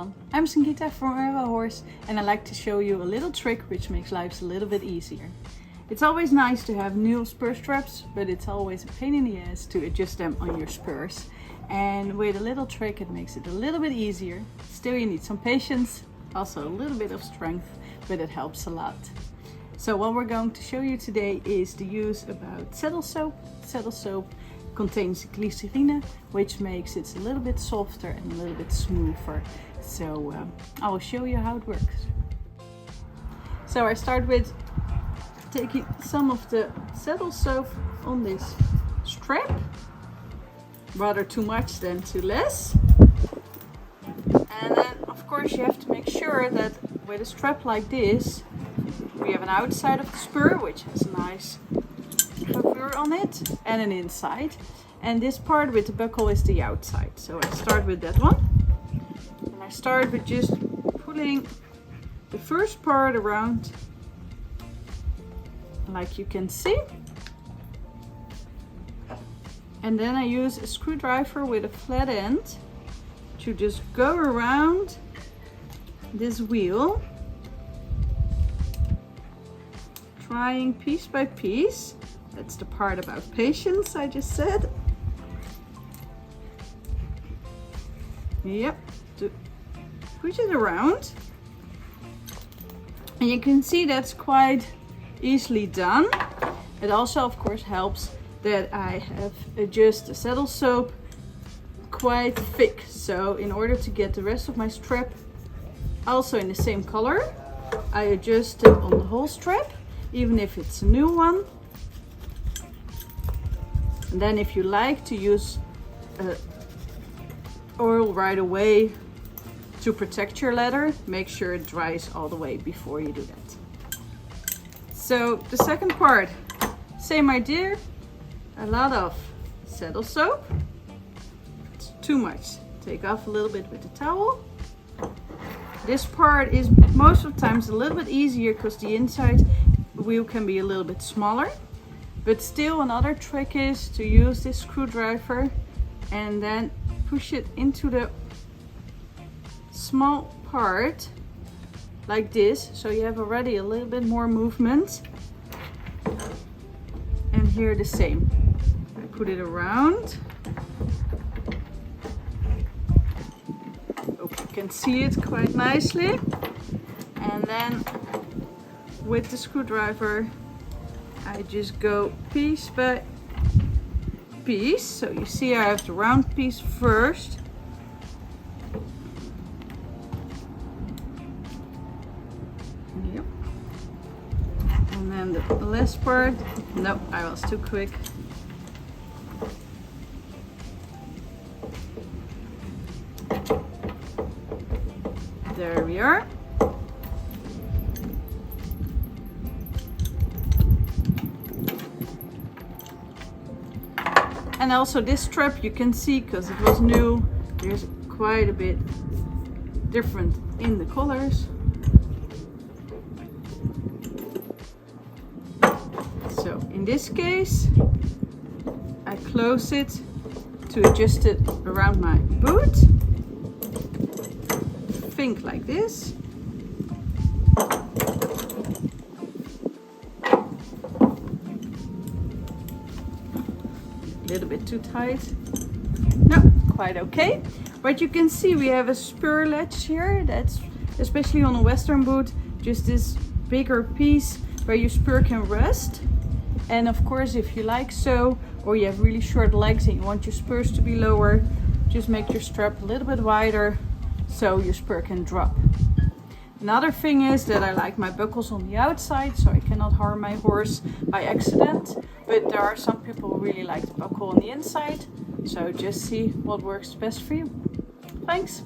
everyone, I'm Sangeeta from Our Horse and I like to show you a little trick which makes life a little bit easier. It's always nice to have new spur straps, but it's always a pain in the ass to adjust them on your spurs. And with a little trick it makes it a little bit easier. Still you need some patience, also a little bit of strength, but it helps a lot. So what we're going to show you today is the use about saddle soap. Saddle soap contains glycerine, which makes it a little bit softer and a little bit smoother. So I will show you how it works. So I start with taking some of the saddle soap on this strap, rather too much than too less. And then of course you have to make sure that with a strap like this we have an outside of the spur which has a nice cover on it and an inside, and this part with the buckle is the outside. So I start with that one, and I start with just pulling the first part around like you can see, and then I use a screwdriver with a flat end to just go around this wheel, trying piece by piece. That's the part about patience I just said. Yep, to push it around. And you can see that's quite easily done. It also of course helps that I have adjusted the saddle soap quite thick. So in order to get the rest of my strap also in the same color, I adjust it on the whole strap, even if it's a new one. And then if you like to use oil right away to protect your leather, make sure it dries all the way before you do that. So the second part, same idea, a lot of saddle soap. If it's too much, take off a little bit with the towel. This part is most of the times a little bit easier because the inside wheel can be a little bit smaller. But still, another trick is to use this screwdriver and then push it into the small part like this, so you have already a little bit more movement. And here the same. I put it around. Hope you can see it quite nicely. And then with the screwdriver I just go piece by piece. So you see I have the round piece first. Yep. And then the last part. Nope, I was too quick. There we are. And also this strap you can see, because it was new, there's quite a bit different in the colors. So in this case I close it to adjust it around my boot. Think like this. A little bit too tight. No, quite okay. But you can see we have a spur latch here. That's especially on a western boot, just this bigger piece where your spur can rest. And of course, if you like so, or you have really short legs and you want your spurs to be lower, just make your strap a little bit wider so your spur can drop. Another thing is that I like my buckles on the outside, so I cannot harm my horse by accident. But there are some people who really like the buckle on the inside. So just see what works best for you. Thanks!